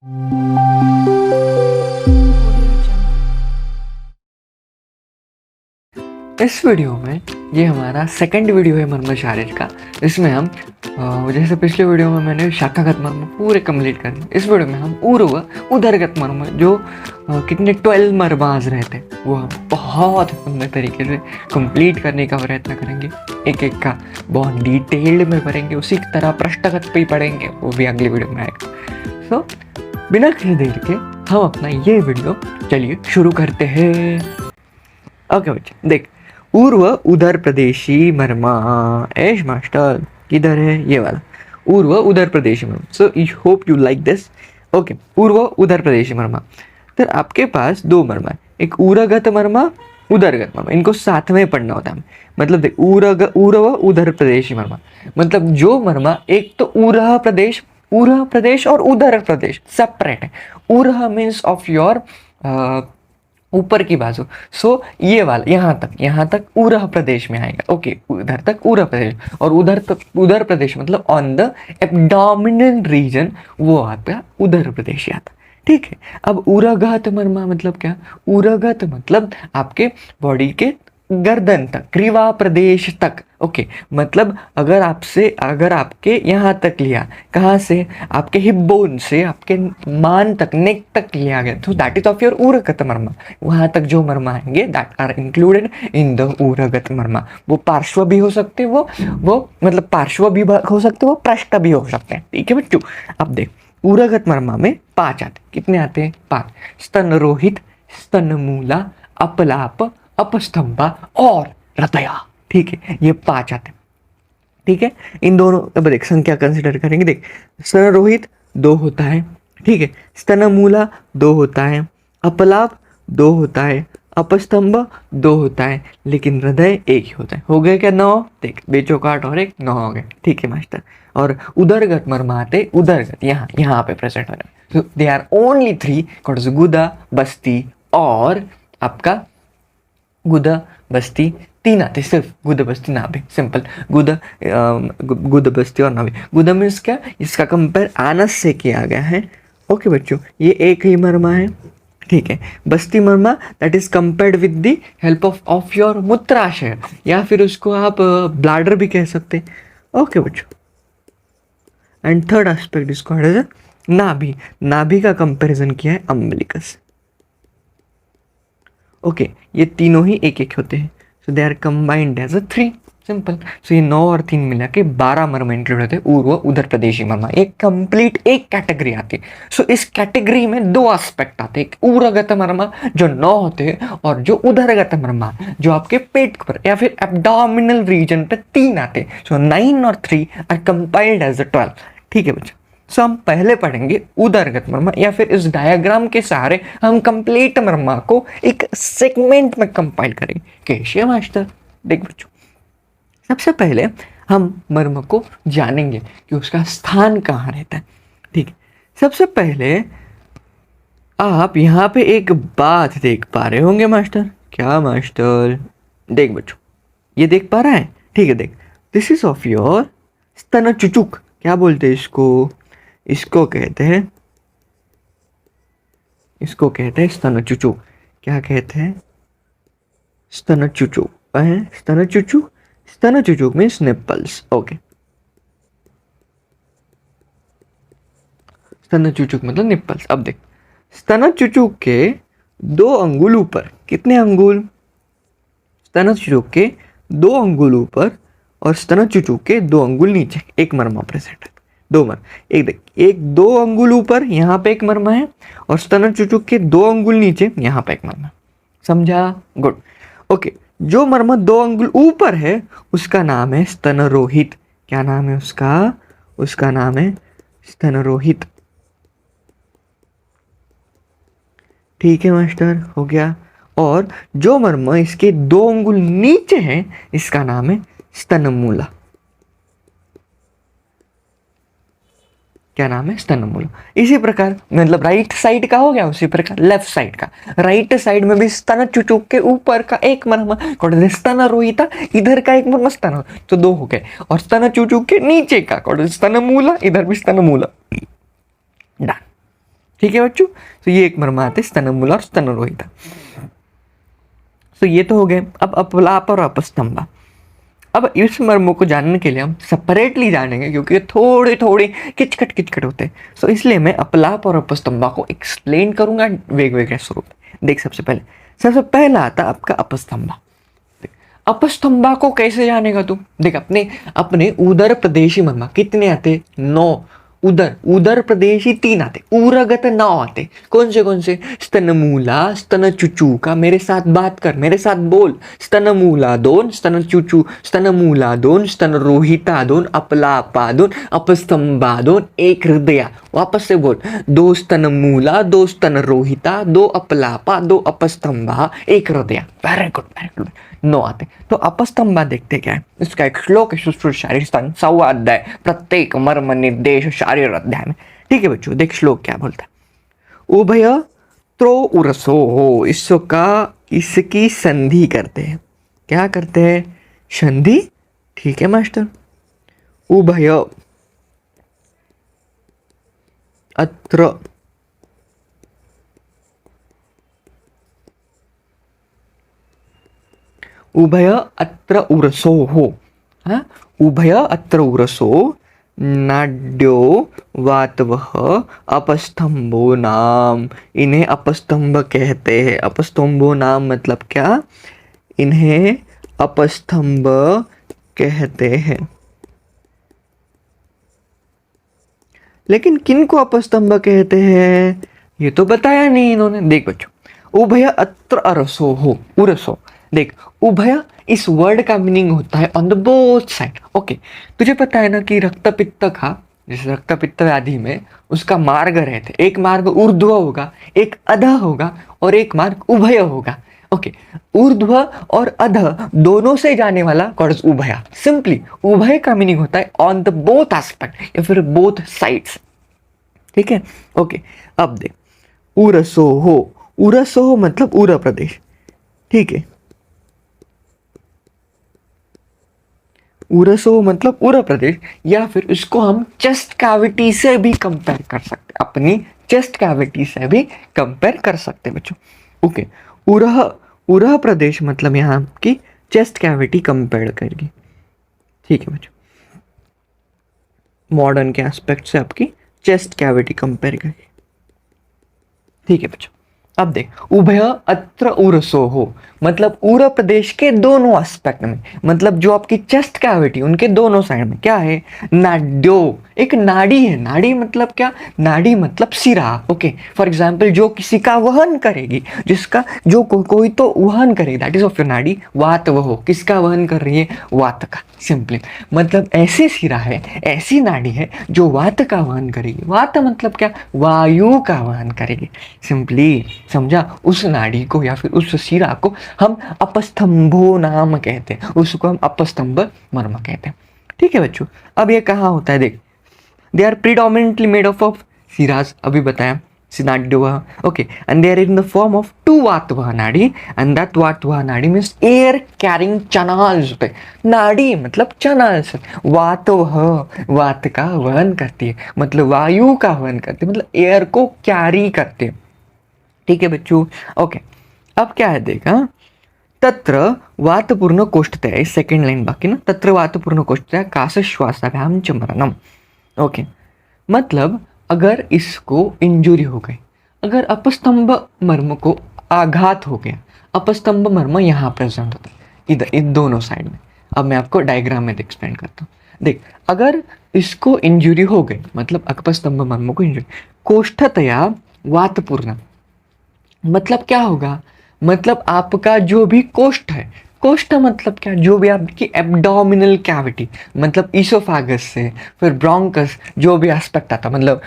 इस वीडियो में ये हमारा सेकंड वीडियो है मर्म शारीर का। इसमें हम जैसे पिछले वीडियो में मैंने शाखागत मर्म पूरे कंप्लीट कर दिए, इस वीडियो में हम ऊर्व उदरगत मर्म जो कितने 12 मर्माज रहते हैं वो हम बहुत सुंदर तरीके से कंप्लीट करने का प्रयत्न करेंगे। एक एक का बहुत डिटेल्ड में पढ़ेंगे, उसी की तरह पृष्ठगत पे ही पढ़ेंगे, वो भी अगली वीडियो में आएगा। सो बिना किसी देर के हम अपना ये वीडियो चलिए शुरू करते हैं। ओके बच्चे देख, ऊर्व उदर प्रदेशी मर्मा। एश मास्टर किधर है? ये वाला ऊर्व उदर प्रदेशी मर्मा। So I hope you like this. Okay, ऊर्व उदर प्रदेशी मर्मा। तो आपके पास दो मर्मा है, एक ऊरगत मर्मा, उदरगत मर्मा। इनको साथ में पढ़ना होता है। मतलब देख, ऊर्व उदर प्रदेशी मर्मा मतलब जो मर्मा, एक तो ऊरह प्रदेश और उदर प्रदेश सेपरेट है। ऊरह मीन्स ऑफ योर ऊपर की बाजू। सो ये वाला यहाँ तक ऊरह प्रदेश में आएगा। ओके, उधर तक ऊरह प्रदेश, और उधर तक उदर प्रदेश मतलब ऑन द एब्डोमिनल रीजन, वो आपका उदर प्रदेश आता। ठीक है। अब ऊरगत मर्मा मतलब क्या? ऊरगत मतलब आपके बॉडी के गर्दन तक, ग्रीवा प्रदेश तक। ओके, मतलब अगर आपके यहाँ तक लिया, कहाँ से? आपके हिप बोन से आपके मान तक, नेक तक लिया गया, तो दैट इज ऑफ योर ऊरगत मर्मा। वहाँ तक जो मर्मा आएंगे that are included in the ऊरगत मर्मा। वो पार्श्व भी हो सकते, वो मतलब पार्श्व भी हो सकते, वो पृष्ठ भी हो सकते हैं। ठीक है बच्चों। अब देख, ऊरगत मर्मा में 5 आते। कितने आते हैं? 5। स्तनरोहित, स्तनमूला, अपलाप, अपस्तंभा और हृदया। ठीक है, ये 5 आते हैं। ठीक है, इन दोनों अब देख संख्या कंसिडर करेंगे। देख, स्तनरोहित 2 होता है, ठीक है, स्तनमूला 2 होता है, अपलाप 2 होता है, अपस्तंभ 2 होता है, लेकिन हृदय 1 ही होता है। हो गए क्या? 9। देख, बेचौकाट और 1 9 हो गए। ठीक है मास्टर। और उदरगत मर्मा आते, उदरगत यहाँ पे प्रेजेंट हो रहा है। दे आर ओनली 3 कॉल्ड गुदा, बस्ती और आपका गुदा, बस्ती। 3 आते सिर्फ, गुदा, बस्ती, नाभि। सिंपल। गुदा, बस्ती और नाभि। गुदा मीन्स क्या? इसका कंपेयर आनस से किया गया है। ओके बच्चों, ये एक ही मर्मा है। ठीक है। बस्ती मर्मा that is compared with the help of your मूत्राशय, या फिर उसको आप ब्लैडर भी कह सकते हैं। ओके बच्चों। And third aspect is called as नाभि। नाभि का कंपेरिजन किया है अम्बिलिकस। ओके, ये तीनों ही एक एक होते हैं। So they are combined as 3। Simple. So ये 9 और 3 मिला के 12 मर्मा इंक्लूड होते हैं। ऊर्व उदर प्रदेशी मर्मा एक कंप्लीट एक कैटेगरी आती है। सो इस कैटेगरी में 2 एस्पेक्ट आते हैं, एक ऊरगत मर्मा जो 9 होते हैं, और जो उदरगत मर्मा जो आपके पेट पर या फिर एब्डोमिनल रीजन पे 3 आते हैं। सो 9 और 3 आर कंपाइल्ड एज 12। ठीक है बच्चा। सो हम पहले पढ़ेंगे उदरगत मर्मा, या फिर इस डायग्राम के सहारे हम कंप्लीट मर्मा को एक सेगमेंट में कंपाइल करेंगे। कैसे मास्टर? देख बच्चों, सबसे पहले हम मर्म को जानेंगे कि उसका स्थान कहाँ रहता है। ठीक है। सबसे पहले आप यहाँ पे एक बात देख पा रहे होंगे मास्टर। क्या मास्टर? देख बच्चों, ये देख पा रहा है? ठीक है, देख, दिस इज ऑफ योर स्तन चुचुक। क्या बोलते हैं इसको? इसको कहते हैं स्तन चुचुक। क्या कहते हैं? स्तन चुचुक। स्तन चुचुक। स्तन चुचुक मीन्स निप्पल्स। ओके, स्तन चुचुक मतलब निप्पल्स। अब देख, स्तन चुचुक के 2 अंगुल ऊपर, कितने अंगुल? स्तन चुचुक के 2 अंगुल ऊपर और स्तन चुचुक के 2 अंगुल नीचे एक मर्मा प्रेजेंट है। 2 मर्मा, एक देख, एक 2 अंगुल ऊपर यहाँ पे एक मर्मा है, और स्तन चुचुक के 2 अंगुल नीचे यहाँ पे एक मर्मा। समझा? गुड। ओके, जो मर्मा 2 अंगुल ऊपर है उसका नाम है स्तनरोहित। क्या नाम है उसका? उसका नाम है स्तनरोहित। ठीक है मास्टर, हो गया। और जो मर्मा इसके 2 अंगुल नीचे है इसका नाम है स्तनमूला। क्या नाम है? स्तनमूला। इसी प्रकार मतलब राइट साइड का हो गया, उसी प्रकार लेफ्ट साइड का, राइट साइड में भी स्तन चुचुक के ऊपर का एक मर्मा स्तन रोहिता, इधर का एक मर्मा स्तन, तो 2 हो गए। और स्तन चुचुक के नीचे का स्तनमूला, इधर भी स्तनमूला। डन। ठीक है बच्चों, तो ये एक मर्म आते स्तनमूला और स्तनरोहिता। तो ये तो हो गए। अब अपलाप और अपस्तंभा। अब इस मर्मों को जानने के लिए हम सेपरेटली जानेंगे क्योंकि ये थोड़े थोड़े किचकट होते हैं। सो इसलिए मैं अपलाप और अपस्तंभा को एक्सप्लेन करूंगा वेग स्वरूप। देख सबसे पहला आता आपका अपस्तंभा। अपस्तंभा को कैसे जानेगा तू? देख अपने अपने उदर प्रदेशी मर्मा कितने आते? 9। उदर प्रदेशी 3 आते, उरगत 9 आते। कौन से? स्तनमूला, स्तन चुचू मेरे साथ बात कर, मेरे साथ बोल। स्तनमूला 2, स्तन चुचू, स्तनमूला 2, स्तन रोहिता 2, अपलापा 2, अपस्तंभा 2, एक हृदया। वापस से बोल, 2 स्तनमूला, 2 स्तन रोहिता, 2 अपलापा, 2 अपस्तंभा, एक हृदया। वेरी गुड 9 आते। तो अपस्तंभा देखते क्या है? इसका एक श्लोक है सुश्रुत शारीर स्तन 6वां अध्याय, प्रत्येक मर्म निर्देश शारीर अध्याय में। ठीक है बच्चों, देख श्लोक क्या बोलता है। उभय त्रो उरसो हो, इसकी संधि करते हैं। क्या करते हैं? संधि। ठीक है मास्टर। उभय अत्र उभय अत्र उरसो हो। हाँ, उभय अत्र उरसो नाड्यो वातवः अपस्तंभो नाम। इन्हें अपस्तंभ कहते हैं। अपस्तंभो नाम मतलब क्या? इन्हें अपस्तंभ कहते हैं। लेकिन किन को अपस्तंभ कहते हैं ये तो बताया नहीं इन्होंने। देख बच्चों, उभय अत्र अरसो हो, उरसो। देख उभय इस वर्ड का मीनिंग होता है on the both side. Okay, तुझे पता है ना कि रक्त पित्त का, जैसे रक्त पित्त व्याधि में उसका मार्ग रहते, एक मार्ग ऊर्ध्व होगा, एक अधः होगा और एक मार्ग उभय होगा। ओके, ऊर्ध्व और अधः दोनों से जाने वाला कॉल्ड उभया। सिंपली उभय का मीनिंग होता है ऑन द बोथ एस्पेक्ट या फिर बोथ साइड्स। ठीक है। ओके, अब देख उरसो हो मतलब उर प्रदेश। ठीक है, उरसो मतलब उर प्रदेश, या फिर इसको हम चेस्ट कैविटी से भी कंपेयर कर सकते, अपनी चेस्ट कैविटी से भी कंपेयर कर सकते बच्चों। ओके, उरह प्रदेश मतलब यहाँ की चेस्ट कैविटी कंपेयर करेगी। ठीक है बच्चों, मॉडर्न के एस्पेक्ट से आपकी चेस्ट कैविटी कंपेयर करेगी। ठीक है बच्चों, अब देख उभय अत्र उरसो हो मतलब उर प्रदेश के दोनों एस्पेक्ट में, मतलब जो आपकी चेस्ट कैविटी उनके दोनों साइड में क्या है? नाड्यो, एक नाड़ी है। नाड़ी मतलब क्या? नाड़ी मतलब सिरा। ओके, फॉर एग्जाम्पल जो किसी का वहन करेगी, जिसका जो कोई तो वहन करेगी, दैट इज ऑफ योर नाड़ी। वात वह किसका वहन कर रही है? वात का। सिंपली मतलब ऐसी सिरा है, ऐसी नाड़ी है जो वात का वहन करेगी। वात मतलब क्या? वायु का वहन करेगी। सिंपली समझा? उस नाड़ी को या फिर उस सिरा को हम अपस्तंभो नाम कहते हैं, उसको हम अपस्तंभ मर्म कहते हैं। ठीक है बच्चों, अब ये कहाँ होता है? देख, they are predominantly made of सिराज, अभी बताया Synagdova. Okay, and they are in the form of 2 Vatvaha nadi, and that Vatvaha nadi means air carrying channels पे। नाड़ी मतलब चैनल्स। वातवह वात का वहन करती है, मतलब वायु का वहन करती है, मतलब एयर को कैरी करते हैं। ठीक है बच्चों। ओके, अब क्या है देखा, तत्र वातपूर्ण कोष्ठतया, सेकेंड लाइन बाकी ना, तत्र वातपूर्ण कोष्ठतया काशश्वासाभ्याम च मरणम। ओके, मतलब अगर इसको इंजुरी हो गई, अगर अपस्तंभ मर्म को आघात हो गया, अपस्तंभ मर्म यहाँ प्रेजेंट होता है इधर इन दोनों साइड में। अब मैं आपको डायग्राम में एक्सप्लेन करता हूँ। देख, अगर इसको इंजुरी हो गई मतलब अपस्तंभ मर्म को इंजुरी, कोष्ठतया वातपूर्ण मतलब क्या होगा? मतलब आपका जो भी कोष्ठ है, कोष्ठ मतलब क्या? जो भी आपकी एब्डोमिनल कैविटी, मतलब ईसोफेगस से फिर ब्रोंकस, जो भी एस्पेक्ट आता, मतलब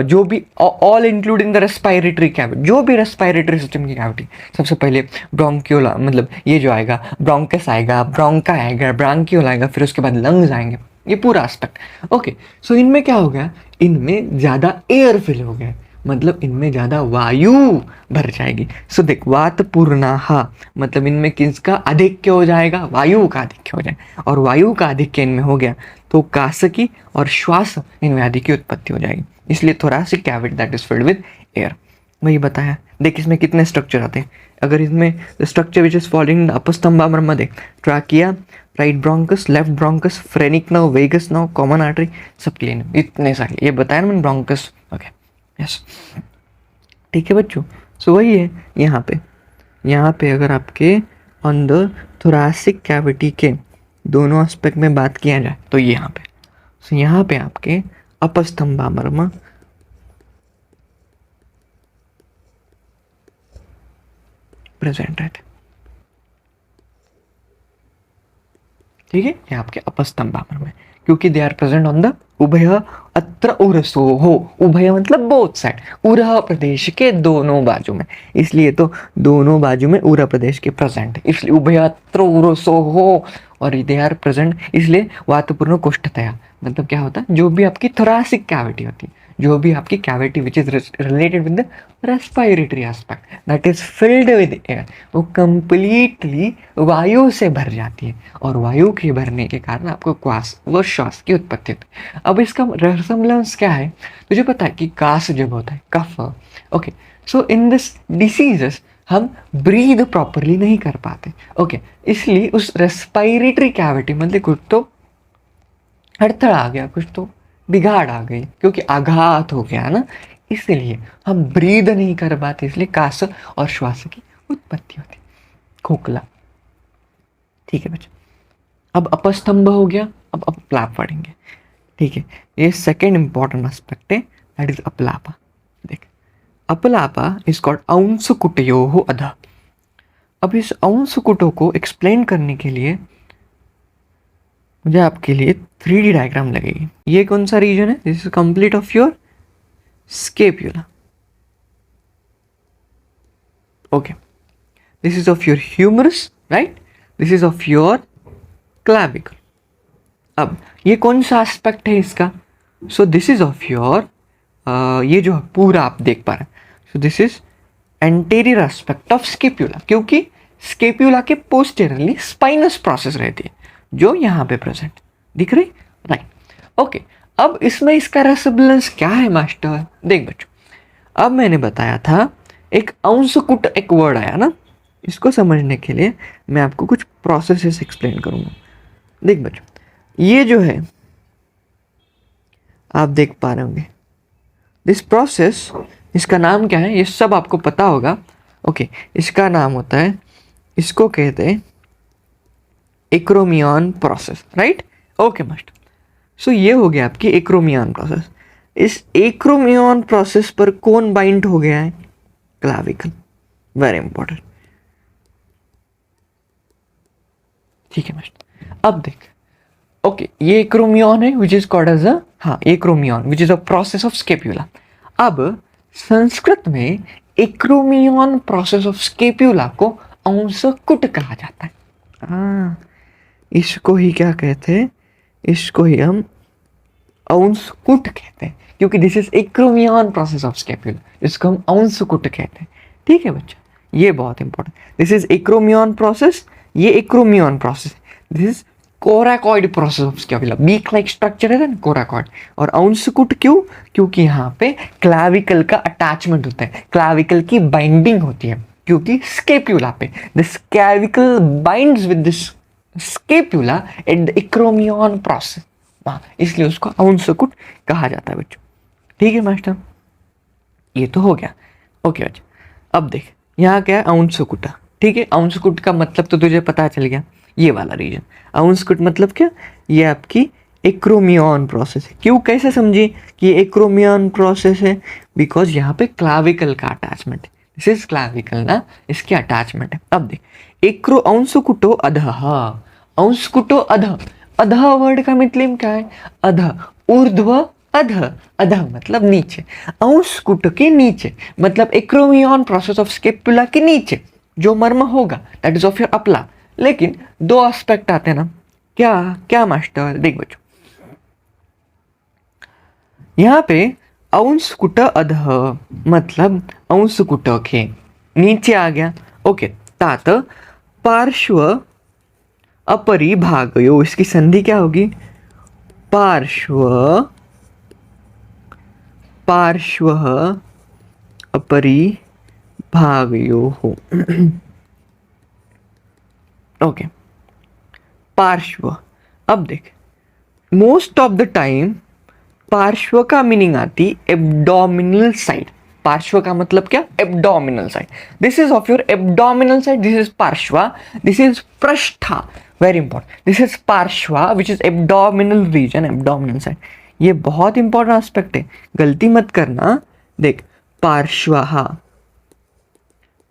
जो भी all including the respiratory cavity, जो भी रेस्पिरेटरी सिस्टम की कैविटी, सबसे पहले ब्रोंक्यूला मतलब ये जो आएगा, ब्रोंकस आएगा, ब्रोंका आएगा, ब्रांक्यूल आएगा, फिर उसके बाद लंग्स आएंगे, ये पूरा एस्पेक्ट। ओके, सो इनमें क्या हो गया? इनमें ज़्यादा एयर फिल हो गया, मतलब इनमें ज़्यादा वायु भर जाएगी। सो देख, वातपूर्णाहा मतलब इनमें किसका आधिक्य हो जाएगा? वायु का आधिक्य हो जाएगा, और वायु का आधिक्य इनमें हो गया तो कासकी और श्वास इन व्याधि की उत्पत्ति हो जाएगी। इसलिए thoracic cavity that is filled with air. वही बताया। देख इसमें कितने स्ट्रक्चर आते हैं। अगर इसमें स्ट्रक्चर विच इज फॉलोइंग अपस्तंभामर मध्ये trachea, right bronchus, left bronchus, phrenic nerve, vagus nerve, common artery, सब क्लीन, इतने सारे ये बताया ना मैंने ब्रोंकस। ओके यस ठीक है बच्चों। सो वही है यहाँ पे अगर आपके ऑन द थोरैसिक कैविटी के दोनों एस्पेक्ट में बात किया जाए तो यहाँ पे सो यहाँ पे आपके अपस्तंभामर्म प्रेजेंट रहते, ठीक है, ये आपके अपस्तंभामर्म में, क्योंकि they are present on the उभय अत्र उरसोः, उभय मतलब बोथ साइड, उरः प्रदेश के दोनों बाजू में, इसलिए तो दोनों बाजू में उरः प्रदेश के प्रेजेंट, इसलिए उभय अत्र उरसोः, और दे आर प्रेजेंट इसलिए वातपूर्ण कोष्ठतया, मतलब क्या होता है, जो भी आपकी थोरैसिक कैविटी होती है, जो भी आपकी cavity which is related with the respiratory aspect that is filled with air, वो कंप्लीटली वायु से भर जाती है, और वायु के भरने के कारण आपको श्वास की उत्पत्ति होती है। अब इसका रिजम्बलेंस क्या है, तुझे पता है कि कास जब होता है, cough, okay, so in this diseases हम ब्रीद प्रॉपरली नहीं कर पाते, ओके, इसलिए उस रेस्पिरेटरी कैविटी मतलब कुछ तो अड़थड़ा आ गया, कुछ तो बिगाड़ आ गई, क्योंकि आघात हो गया ना, इसलिए हम ब्रीद नहीं कर पाते, इसलिए कास और श्वास की उत्पत्ति होती, खोखला, ठीक है बच्चा। अब अपस्तंभ हो गया, अब अपलाप पढ़ेंगे, ठीक है, ये सेकेंड इंपॉर्टेंट एस्पेक्ट है, दैट इज अपलापा। देख अपलापा इज कॉल्ड अंशकुटयोः अधः। अब इस अंशकुटों को एक्सप्लेन करने के लिए मुझे आपके लिए 3D डायग्राम लगेगी। ये कौन सा रीजन है, this is complete of your scapula, okay, this is of your humerus, right, this is of your clavicle. अब ये कौन सा एस्पेक्ट है इसका, so this is of your ये जो पूरा आप देख पा रहे हैं, so this is anterior aspect of scapula, क्योंकि स्केप्यूला के पोस्टेरियरली स्पाइनस प्रोसेस रहती है जो यहाँ पे प्रेजेंट दिख रही, राइट, ओके। अब इसमें इसका रेसेम्बलेंस क्या है मास्टर, देख बच्चों, अब मैंने बताया था एक अंशकुट, एक वर्ड आया ना, इसको समझने के लिए मैं आपको कुछ प्रोसेसेस एक्सप्लेन करूंगा। देख बच्चों, ये जो है आप देख पा रहे होंगे, दिस प्रोसेस, इसका नाम क्या है, ये सब आपको पता होगा, ओके, इसका नाम होता है, इसको कहते हैं acromion process, right, okay master. So ये हो गया आपकी एक्रोमियन प्रोसेस। इस एक्रोमियन प्रोसेस पर कौन बाइंड हो गया है, क्लैविकल, वेरी इंपॉर्टेंट, ठीक है मास्टर। अब देख, ओके, ये एक्रोमियन है which is called as a, हाँ, acromion which is a process of scapula. अब संस्कृत में एक्रोमियन प्रोसेस ऑफ स्केप्यूला को अंशकुट कहा जाता है। हाँ, इसको ही क्या कहते हैं, इसको ही हम अंशकुट कहते हैं, क्योंकि this is acromion process of scapula, इसको हम अंशकुट कहते हैं, ठीक है बच्चा, ये बहुत important, this is acromion process, ये acromion process, this is coracoid process of scapula, beak like structure है ना कोराकॉइड, और अंशकुट क्यों, क्योंकि यहाँ पे क्लैविकल का अटैचमेंट होता है, क्लैविकल की बाइंडिंग होती है, क्योंकि स्केप्यूला पे this clavicle binds with this scapula at the acromion process, इसलिए उसको अंशकुट कहा जाता है बच्चों, ठीक है मास्टर, ये तो हो गया, ओके बच्चा। अब देख यहाँ क्या है, अंशकुटा, ठीक है, अंशकुट का मतलब तो तुझे पता चल गया, ये वाला रीजन, अंशकुट मतलब क्या, ये आपकी एक्रोमियन प्रोसेस है। क्यों, कैसे समझी कि ये एक्रोमियन प्रोसेस है, बिकॉज यहाँ पे क्लैविकल का अटैचमेंट है, दिस इज क्लैविकल ना, इसके अटैचमेंट है। अब देख, एक्रो अंशकुटो अधः, अंशकुटो अधः, अधः वर्ड का मतलब क्या है, अधः, ऊर्ध्व अधः, अधः मतलब नीचे, अंशकुट के नीचे, मतलब एक्रोमियन प्रोसेस ऑफ स्केपुला के नीचे जो मर्म होगा दैट इज ऑफ योर अपला। लेकिन दो एस्पेक्ट आते हैं ना, क्या क्या मास्टर, देख बच्चों, यहाँ पे अंशकुट अधः मतलब अंशकुट के नीचे आ गया, ओके, तात पार्श्व अपरिभागयो, इसकी संधि क्या होगी, पार्श्व पार्श्वः अपरिभागयोः। ओके, पार्श्व। अब देख, मोस्ट ऑफ द टाइम पार्श्व का मीनिंग आती एब्डोमिनल साइड। पार्श्व का मतलब क्या? Abdominal side. This is of your abdominal side, this is पार्श्वा, दिस इज पृष्ठा। वेरी इंपॉर्टेंट, दिस इज पार्श्वा which is abdominal region, abdominal side. ये बहुत इंपॉर्टेंट एस्पेक्ट है, गलती मत करना। देख, पार्श्वा,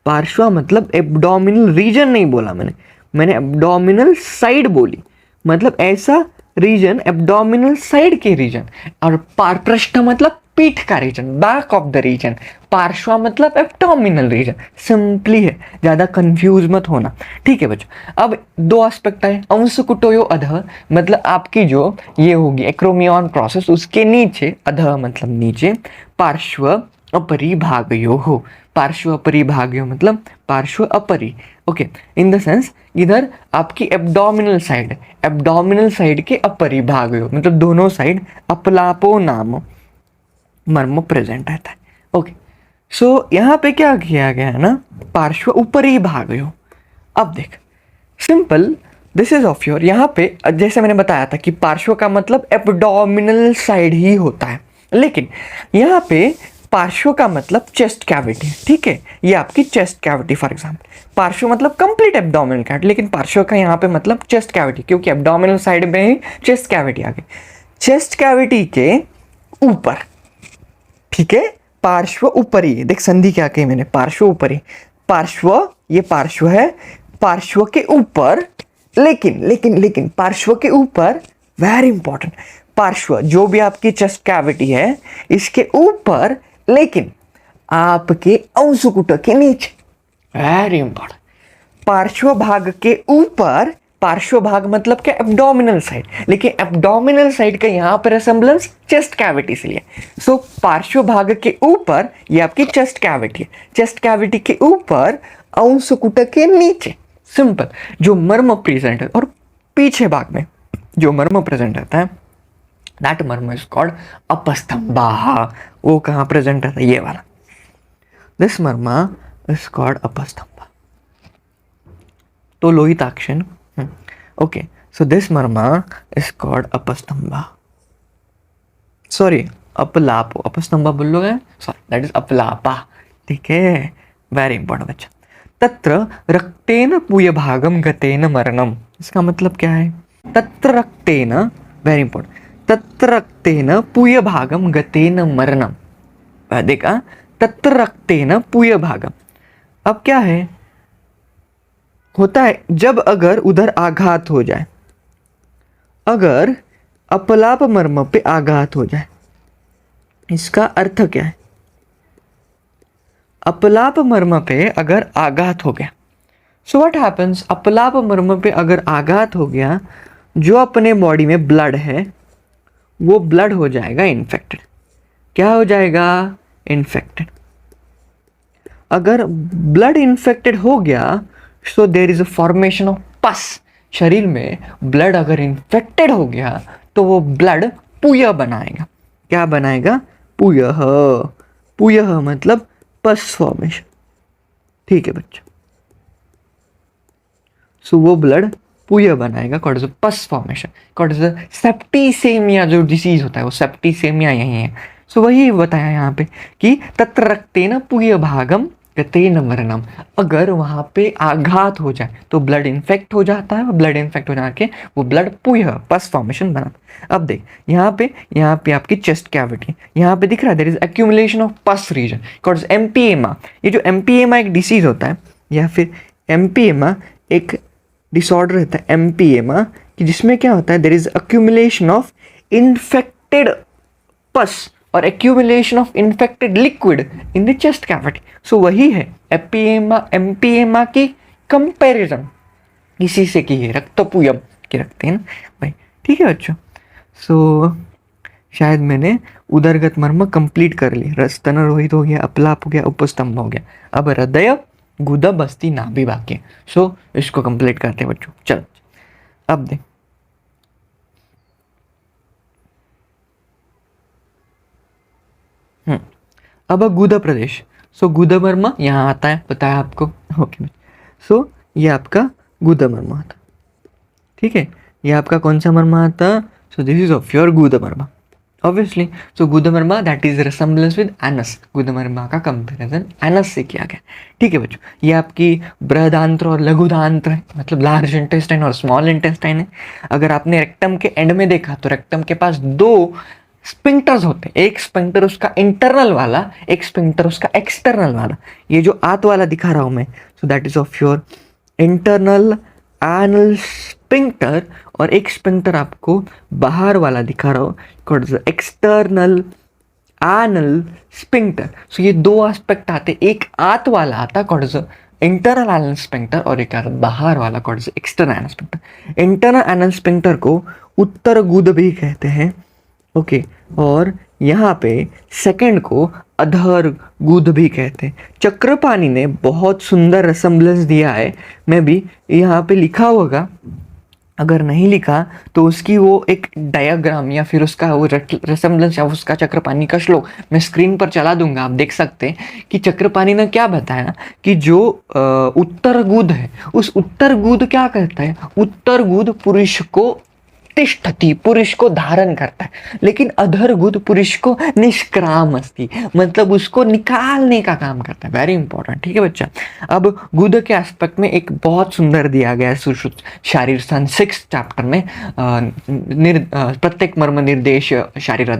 पार्श्वा मतलब एब्डोमिनल रीजन नहीं बोला मैंने एब्डोमिनल साइड बोली, मतलब ऐसा रीजन, एब्डोमिनल साइड के रीजन। और पृष्ठ मतलब पीठ का region, back of the region. पार्श्वा मतलब एब्डोमिनल रीजन। सिंपली है, ज्यादा कंफ्यूज मत होना, ठीक है बच्चों। अब दो एस्पेक्ट आए, अंशकुटोयो अधः, मतलब आपकी जो ये होगी एक्रोमियन प्रोसेस, उसके नीचे, अधः मतलब नीचे, पार्श्व अपरिभागयो हो। पार्श्व अपरिभागयो मतलब पार्श्व अपरि। ओके, इन द सेंस इधर आपकी एब्डोमिनल साइड, एब्डोमिनल साइड के अपरिभागयो मतलब दोनों साइड अपलापो नाम मर्म प्रेजेंट रहता है। ओके, सो यहाँ पे क्या किया गया है ना, पार्श्व उपरिभागयो। अब देख, simple, this is of your, यहाँ पे जैसे मैंने बताया था कि पार्श्व का मतलब एब्डोमिनल साइड ही होता है, लेकिन यहाँ पे पार्श्व का मतलब चेस्ट कैविटी, ठीक है, ये आपकी चेस्ट कैविटी। फॉर एग्जांपल, पार्श्व मतलब कंप्लीट एब्डोमिनल कैविटी, लेकिन पार्श्व का यहाँ पे मतलब चेस्ट कैविटी, क्योंकि एब्डोमिनल साइड में ही चेस्ट कैविटी आ गई। चेस्ट कैविटी के ऊपर, ठीक है, पार्श्व ऊपरी। देख संधि क्या कही मैंने, पार्श्व ऊपरी, पार्श्व, ये पार्श्व है, पार्श्व के ऊपर, लेकिन पार्श्व के ऊपर, वेरी इंपॉर्टेंट, पार्श्व जो भी आपकी चेस्ट कैविटी है इसके ऊपर, लेकिन आपके अंशकुट के नीचे। वेरी इंपॉर्टेंट, पार्श्व भाग के ऊपर, पार्श्व भाग मतलब क्या? एब्डोमिनल साइड, लेकिन एब्डोमिनल साइड का यहां पर रेसेम्बलेंस चेस्ट कैविटी से लिए। सो पार्श्व भाग के ऊपर ये आपकी चेस्ट कैविटी है, चेस्ट कैविटी के ऊपर, अंशकुट के नीचे। सिंपल, जो मर्म प्रेजेंट है, और पीछे भाग में जो मर्म प्रेजेंट रहता है, दैट मर्म इज कॉल्ड अपस्तंभा। वो कहाँ प्रेजेंट रहता है? ये वाला, दिस मर्मा इज कॉल्ड अपस्तंभा, तो लोहिताक्षन। ओके, सो दिस मर्मा इज कॉल्ड अपस्तंभा, सॉरी अपलापो, अपस्तंभा बोल लोगे, सॉरी दैट इज अपलापा, ठीक है, वेरी इंपॉर्टेंट बच्चा। तत्र रक्तेन पूयभागम गतेन मरणम, इसका मतलब क्या है? तत्र रक्तेन, वेरी इंपॉर्टेंट, तत्र रक्तेन पूयभागम गतेन मरणम। देखा, तत्र रक्तेन पूयभागम, अब क्या है, होता है जब अगर उधर आघात हो जाए, अगर अपलाप मर्म पे आघात हो जाए, इसका अर्थ क्या है? अपलाप मर्म पे अगर आघात हो गया, सो व्हाट हैपेंस, अपलाप मर्म पे अगर आघात हो गया, जो अपने बॉडी में ब्लड है वो ब्लड हो जाएगा इन्फेक्टेड। क्या हो जाएगा? इन्फेक्टेड। अगर ब्लड इन्फेक्टेड हो गया, so there is a formation of pus. शरीर में ब्लड अगर इन्फेक्टेड हो गया तो वो ब्लड पूय बनाएगा। क्या बनाएगा? पूयः। पूयः मतलब पस फॉर्मेशन, ठीक है बच्चा। सो वो ब्लड पूय बनाएगा, called as pus formation, called as septicaemia. जो डिसीज होता है वो सेप्टिसेमिया यही है। सो वही बताया यहाँ पे कि तत्र रक्तेन पूय भागम गतेन मरणम, अगर वहाँ पे आघात हो जाए तो ब्लड इन्फेक्ट हो जाता है, ब्लड इन्फेक्ट हो जाके वो ब्लड पूय पस फॉर्मेशन बनाता है। अब देख यहाँ पे आपकी चेस्ट कैविटी, यहाँ पे दिख रहा है there is accumulation of pus region, called as empyema. ये जो एम्पिएमा एक डिसीज होता है, या फिर एम्पिएमा एक डिसऑर्डर रहता है, एम्पिएमा, कि जिसमें क्या होता है, there is accumulation of infected pus और accumulation of infected liquid in the chest cavity. So वही है एम्पिएमा की कंपैरिजन इसी से की है, रक्तपूयम की रखते हैं ना भाई, ठीक है बच्चों। सो शायद मैंने उदरगत मर्म कंप्लीट कर ली। स्तन रोहित हो गया, अपलाप हो गया, उपस्तंभ हो गया, अब हृदय गुदा बस्ती नाभि बाकी है। सो इसको कंप्लीट करते हैं बच्चों। चल अब देख, अब गुदा प्रदेश, सो गुदा मर्मा यहाँ आता है, बताया आपको। ओके, सो ये आपका गुदा मर्मा आता, ठीक है। ये आपका कौन सा मर्मा आता? सो दिस इज ऑफ योर गुदा मर्मा, ऑब्वियसली। सो गुदा मर्मा that is resemblance with anus, गुदा मर्मा का कंपेरिजन एनस से किया गया, ठीक है बच्चों। ये आपकी बृहदांत्र और लघुदांत्र है, मतलब लार्ज इंटेस्टाइन और स्मॉल इंटेस्टाइन है। अगर आपने रेक्टम के एंड में देखा तो रेक्टम के पास दो स्पिंक्टर्स होते हैं, एक स्पिंक्टर उसका इंटरनल वाला, एक स्पिंक्टर उसका एक्सटर्नल वाला। ये जो आत वाला दिखा रहा हूं मैं, so that is of your internal anal sphincter, और एक स्पिंक्टर आपको बाहर वाला दिखा रहा हूं, एक्सटर्नल एनल स्पिंक्टर। सो ये दो एस्पेक्ट आते, एक आत वाला आता कॉल्ड इंटरनल एनल स्पिंक्टर, और एक बाहर वाला called external anal sphincter. Internal anal sphincter को उत्तर गुद भी कहते हैं, ओके। और यहाँ पे सेकंड को अधर गुद भी कहते हैं। चक्रपाणी ने बहुत सुंदर रेसेम्बलेंस दिया है, मैं भी यहाँ पे लिखा होगा, अगर नहीं लिखा तो उसकी वो एक डायग्राम या फिर उसका वो रेसेम्बलेंस या उसका चक्रपाणी का श्लोक मैं स्क्रीन पर चला दूंगा, आप देख सकते हैं कि चक्रपाणी ने क्या बताया कि जो उत्तर गुद है, उस उत्तर गुद क्या करता है, उत्तर गुद पुरुष को तिष्ठति, पुरुष को धारण करता है, लेकिन अधर गुद पुरुष को निष्क्रामस्ति, मतलब उसको निकालने का काम करता है। वेरी इंपॉर्टेंट, ठीक है बच्चा। अब गुद के एस्पेक्ट में एक बहुत सुंदर दिया गया है सुश्रुत शारीर स्थान 6 चैप्टर में, प्रत्येक मर्म निर्देश शारीर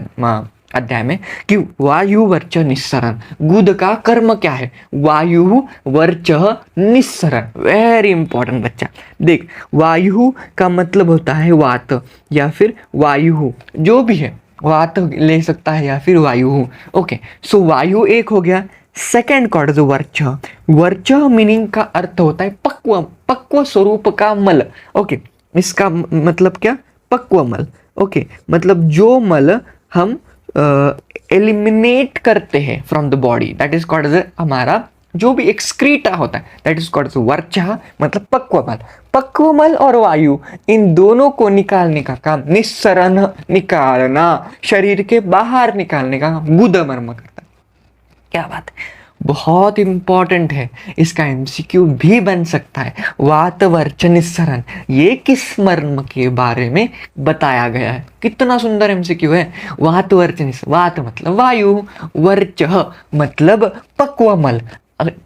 अध्याय में, कि वायु वर्च निस्सरण, गुद का कर्म क्या है, वायु वर्च निस्सरण। वेरी इंपॉर्टेंट बच्चा, देख वायु का मतलब होता है वात या फिर वायु, जो भी है वात ले सकता है या फिर वायु, ओके। सो वायु एक हो गया। सेकेंड कॉर्ड जो वर्च, वर्च मीनिंग का अर्थ होता है पक्व, पक्व स्वरूप का मल, ओके। इसका मतलब क्या, पक्व मल, ओके। मतलब जो मल हम एलिमिनेट करते हैं from the body, that is called हमारा जो भी एक्सक्रीटा होता है, दैट इज कॉल्ड वर्चा, मतलब पक्वमल। पक्वमल और वायु, इन दोनों को निकालने का काम, निस्सरण निकालना, शरीर के बाहर निकालने का काम गुद मर्म करता है। क्या बात है, बहुत इंपॉर्टेंट है, इसका एमसीक्यू भी बन सकता है। वात वर्च निस्सरण, ये किस मर्म के बारे में बताया गया है, कितना सुंदर एमसीक्यू है। वात वर्च निस्सरण, वात मतलब वायु, वर्च मतलब पक्व मल,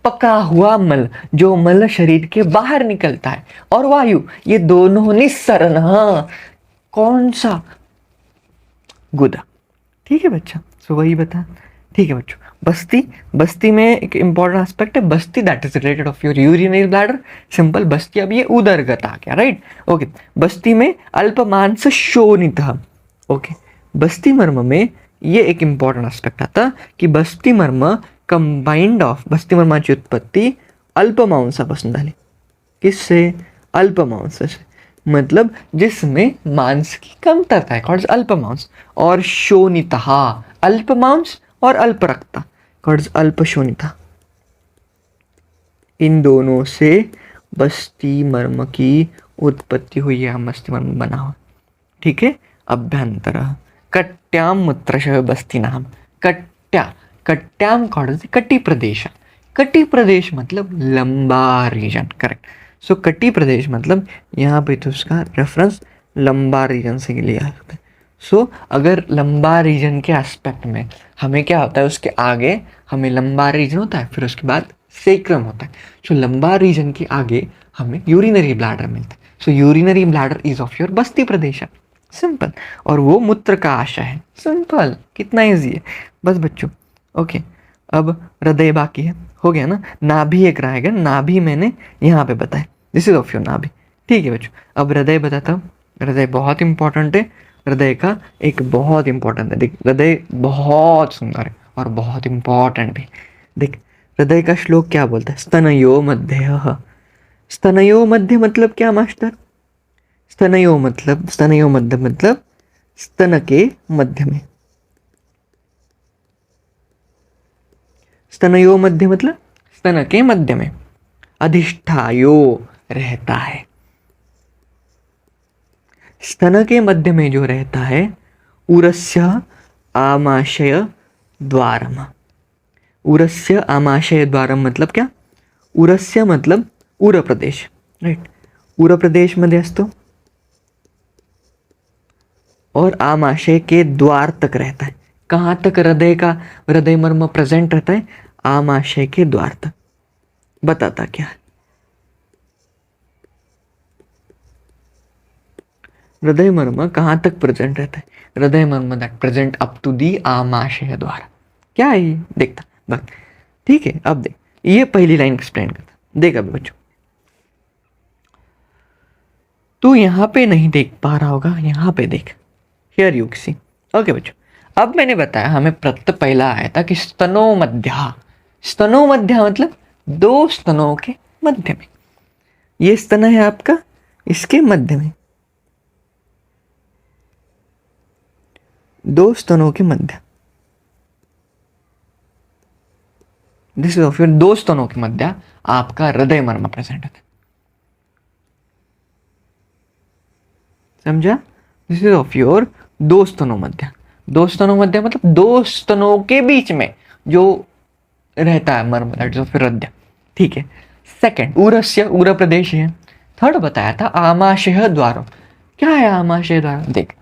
पका हुआ मल, जो मल शरीर के बाहर निकलता है, और वायु, ये दोनों निस्सरण, हाँ कौन सा, गुदा, ठीक है बच्चा। सो वही बता, ठीक है बच्चों। बस्ती, बस्ती में एक इंपॉर्टेंट एस्पेक्ट है बस्ती, that is related of your urinary bladder, simple बस्ती। अब ये उदरगत आ गया, राइट, ओके। बस्ती में अल्पमांस शोणित, ओके। बस्ती मर्म में ये एक इंपॉर्टेंट एस्पेक्ट आता कि बस्ती मर्म कंबाइंड ऑफ, बस्ती मर्माची उत्पत्ती अल्पमांसापासून झाली, किससे, अल्पमांस से, मतलब जिसमें मांस की कमतरता है, कॉल्ड अल्पमांस, और शोणितः, अल्पमांस और अल्परक्ता, कॉल्ड अल्पशोणिता। इन दोनों से बस्ती मर्म की उत्पत्ति हुई है, बस्ती मर्म बना हुआ, ठीक है। अभ्यंतर कट्याम मूत्रशय बस्ती नाम, कट्या, कट्याम कॉल्ड कटी प्रदेश, कटी प्रदेश मतलब लंबा रीजन, करेक्ट। सो कटी प्रदेश मतलब यहाँ पे तो उसका रेफरेंस लंबा रीजन से लिया जाता है। सो अगर लंबा रीजन के एस्पेक्ट में हमें क्या होता है, उसके आगे हमें लंबा रीजन होता है, फिर उसके बाद सेक्रम होता है। सो लंबा रीजन के आगे हमें यूरिनरी ब्लैडर मिलता है। So urinary bladder is of your बस्ती प्रदेश, सिंपल। और वो मूत्र का आशय है, सिंपल, कितना ईजी है बस बच्चों, ओके। अब हृदय बाकी है, हो गया ना। नाभि एक रहेगा, नाभि मैंने यहाँ पे बताया, दिस इज ऑफ योर नाभि, ठीक है बच्चों। अब हृदय बताता हूँ, हृदय बहुत इंपॉर्टेंट है, हृदय का एक बहुत इंपॉर्टेंट है, देख हृदय बहुत सुंदर है और बहुत इंपॉर्टेंट भी। देख हृदय का श्लोक क्या बोलता है, स्तनयो मध्य, स्तनयो मध्य मतलब क्या मास्टर, स्तनयो मतलब, स्तनयो मध्य मतलब स्तन के मध्य में, स्तनयो मध्य मतलब स्तन के मध्य में अधिष्ठायो रहता है। स्तन के मध्य में जो रहता है, उरस्य आमाशय द्वारम। उरस्य आमाशय द्वारम मतलब क्या? उरस्य मतलब उर प्रदेश, राइट, उर प्रदेश मध्ये असतो और आमाशय के द्वार तक रहता है। कहाँ तक हृदय का हृदय मर्म प्रेजेंट रहता है? आमाशय के द्वार तक। बताता क्या है? हृदय मर्म कहाँ तक प्रेजेंट रहता है? हृदय मर्म that present up to the आमाशय द्वार। क्या है ये? देखता बस, ठीक है। अब देख, ये पहली लाइन एक्सप्लेन करता। देख अभी बच्चों, तू यहाँ पे नहीं देख पा रहा होगा, यहाँ पे देख, हियर यू सी। ओके बच्चों, अब मैंने बताया हमें प्रत्यय पहला आया था कि स्तनो मध्या। स्तनो मध्या मतलब दो स्तनों के मध्य में। ये स्तन है आपका, इसके मध्य में, दो स्तनों के मध्य, दिस इज ऑफ योर, दो स्तनों के मध्य आपका हृदय मर्म प्रेजेंट है। समझा? दिस इज ऑफ योर दो स्तनों मध्य। दो स्तनों मध्य मतलब दो स्तनों के बीच में जो रहता है मर्म, दैट इज ऑफ योर हृदय। ठीक है। सेकंड, उरस्य, उर प्रदेश है। थर्ड बताया था आमाशय द्वार। क्या है आमाशय द्वार? देख,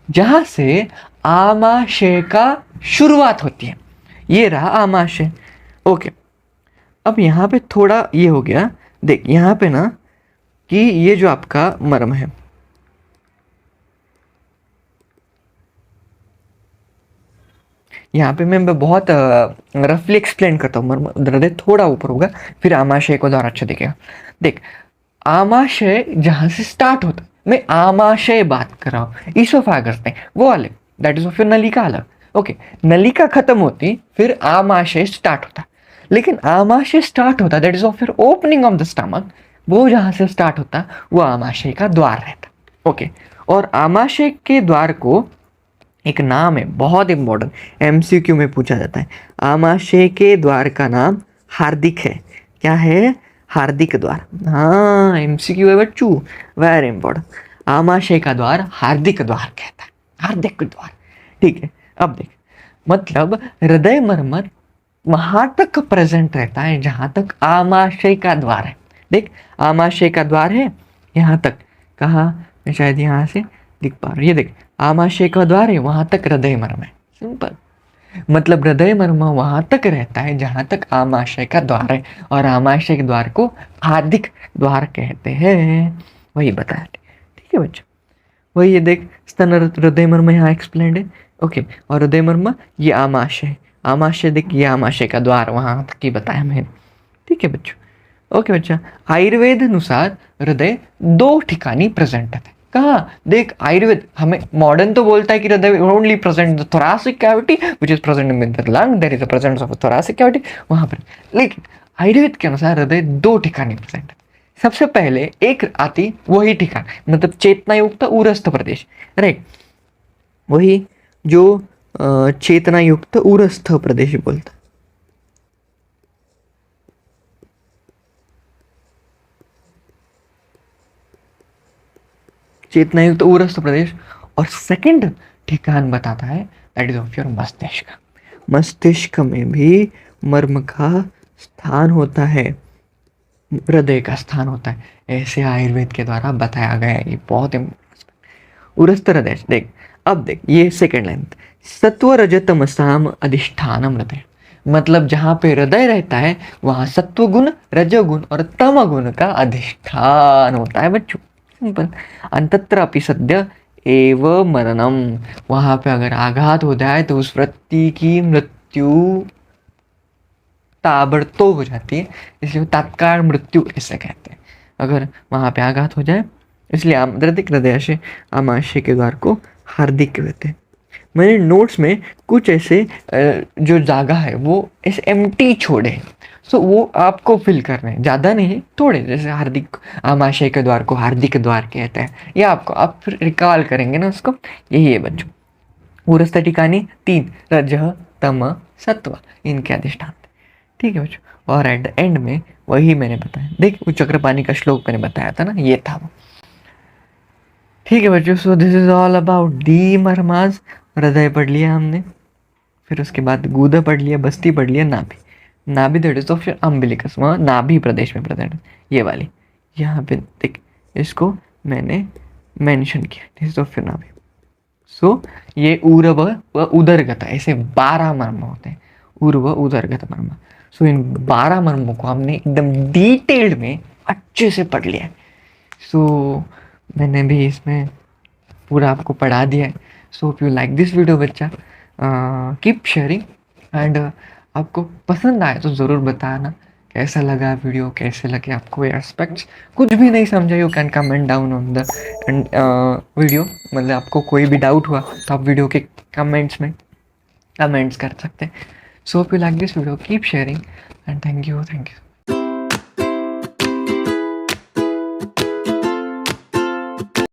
जहां से आमाशय का शुरुआत होती है, ये रहा आमाशय। ओके, अब यहाँ पे थोड़ा ये हो गया। देख यहाँ पे ना कि ये जो आपका मर्म है, यहाँ पे मैं बहुत रफली एक्सप्लेन करता हूँ। मर्म हृदय थोड़ा ऊपर होगा, फिर आमाशय को द्वार अच्छा दिखेगा। देख, आमाशय जहां से स्टार्ट होता है, मैं आमाशय बात कर रहा हूँ, ईसोफेगस में वो अलग, दैट इज फिर नलिका अलग। ओके, नलिका खत्म होती फिर आमाशय स्टार्ट होता। लेकिन आमाशय स्टार्ट होता दैट इज ऑफ फिर ओपनिंग ऑफ द स्टमक, वो जहां से स्टार्ट होता वो आमाशय का द्वार रहता। ओके, और आमाशय के द्वार को एक नाम है बहुत इंपॉर्टेंट, एमसीक्यू में पूछा जाता है। आमाशय के द्वार का नाम हार्दिक है। क्या है? हार्दिक द्वार। हाँ, एमसीक्यू है बच्चू, वेरी इंपॉर्टेंट। आमाशय का द्वार हार्दिक द्वार कहता है, हार्दिक द्वार। ठीक है। अब देख, मतलब हृदय मर्म वहां तक प्रेजेंट रहता है जहां तक आमाशय का द्वार है। देख, आमाशय का द्वार है यहाँ तक, कहाँ? मैं शायद यहाँ से दिख पा रहा हूँ, ये देख, आमाशय का द्वार है, वहां तक हृदय मर्म है। सिंपल, मतलब हृदय मर्म वहां तक रहता है जहां तक आमाशय का द्वार है, और आमाशय के द्वार को हार्दिक द्वार कहते हैं। वही बताया। ठीक है बच्चों, वही ये देख, स्तन हृदय मर्म यहाँ एक्सप्लेन्ड है। ओके, और हृदय मर्म ये आमाशय, आमाशय देख, ये आमाशय का द्वार वहां तक ही बताया मैंने। ठीक है बच्चों। ओके बच्चा, आयुर्वेद अनुसार हृदय दो ठिकानी प्रेजेंट है। कहाँ? देख, आयुर्वेद हमें मॉडर्न तो बोलता है कि हृदय only present the thoracic cavity which is present in the lung, there is a presence of thoracic cavity, वहां पर। लेकिन आयुर्वेद के अनुसार हृदय दो ठिकाने प्रेजेंट है। सबसे पहले एक आती वही ठिकान, मतलब चेतना युक्त उरस्थ प्रदेश, राइट, वही जो चेतना युक्त उरस्थ प्रदेश बोलता है। चेतना युक्त उरस्थ प्रदेश। और सेकंड ठिकान बताता है दैट इज ऑफ योर मस्तिष्क। मस्तिष्क में भी मर्म का स्थान होता है, हृदय का स्थान होता है, ऐसे आयुर्वेद के द्वारा बताया गया है। ये बहुत उरस्थ हृदय। देख, अब देख ये सेकंड लाइन, सत्व रजत तमसाम अधिष्ठानम हृदय, मतलब जहां पे हृदय रहता है वहां सत्व गुण, रजोगुण और तम गुण का अधिष्ठान होता है बच्चों। सिंपल। अंतत्र अपि सद्य एव मरणम, वहां पे अगर आघात हो जाए तो उस व्यक्ति की मृत्यु ताबड़तोड़ हो जाती है, इसलिए तत्काल मृत्यु ऐसे कहते हैं अगर वहां पे आघात हो जाए। इसलिए आंतरिक हृदय से आमाशय के द्वार को हार्दिक कहते हैं। मैंने नोट्स में कुछ ऐसे जो जगह है वो ऐसे एम्प्टी छोड़े हैं, सो वो आपको फिल करने हैं, ज़्यादा नहीं, थोड़े। जैसे हार्दिक, आमाशय के द्वार को हार्दिक द्वार कहते हैं, ये आपको आप फिर रिकॉल करेंगे ना उसको। यही है बच्चों, उरस्थ ठिकानी तीन, रजः तम सत्व, इनके अधिष्ठान। ठीक है बच्चों, और एट द एंड में वही मैंने बताया। देख, वो चक्रपाणी का श्लोक मैंने बताया था ना, ये था वो। ठीक है बच्चों, so this is all about the मर्मास। हृदय पढ़ लिया हमने, फिर उसके बाद गूदा पढ़ लिया, बस्ती पढ़ लिया, नाभि। नाभि that is of your umbilicus, वहाँ नाभि प्रदेश में प्रेजेंट है, ये वाली। यहाँ पे देख, इसको मैंने मेंशन किया, दिस इज ऑफ योर नाभि। सो ये ऊर्व व उदरगत, ऐसे 12 मर्म होते हैं, ऊर्व उदरगत मर्म। सो इन 12 मर्मों को हमने एकदम डिटेल्ड में अच्छे से पढ़ लिया है। सो मैंने भी इसमें पूरा आपको पढ़ा दिया है। So hope you like this video बच्चा, कीप शेयरिंग एंड आपको पसंद आए तो ज़रूर बताना कैसा लगा वीडियो, कैसे लगे आपको ये एस्पेक्ट्स। कुछ भी नहीं समझा, you can comment down on the video, मतलब आपको कोई भी डाउट हुआ तो आप वीडियो के कमेंट्स में कमेंट्स कर सकते हैं। So hope you like this video, keep sharing and thank you.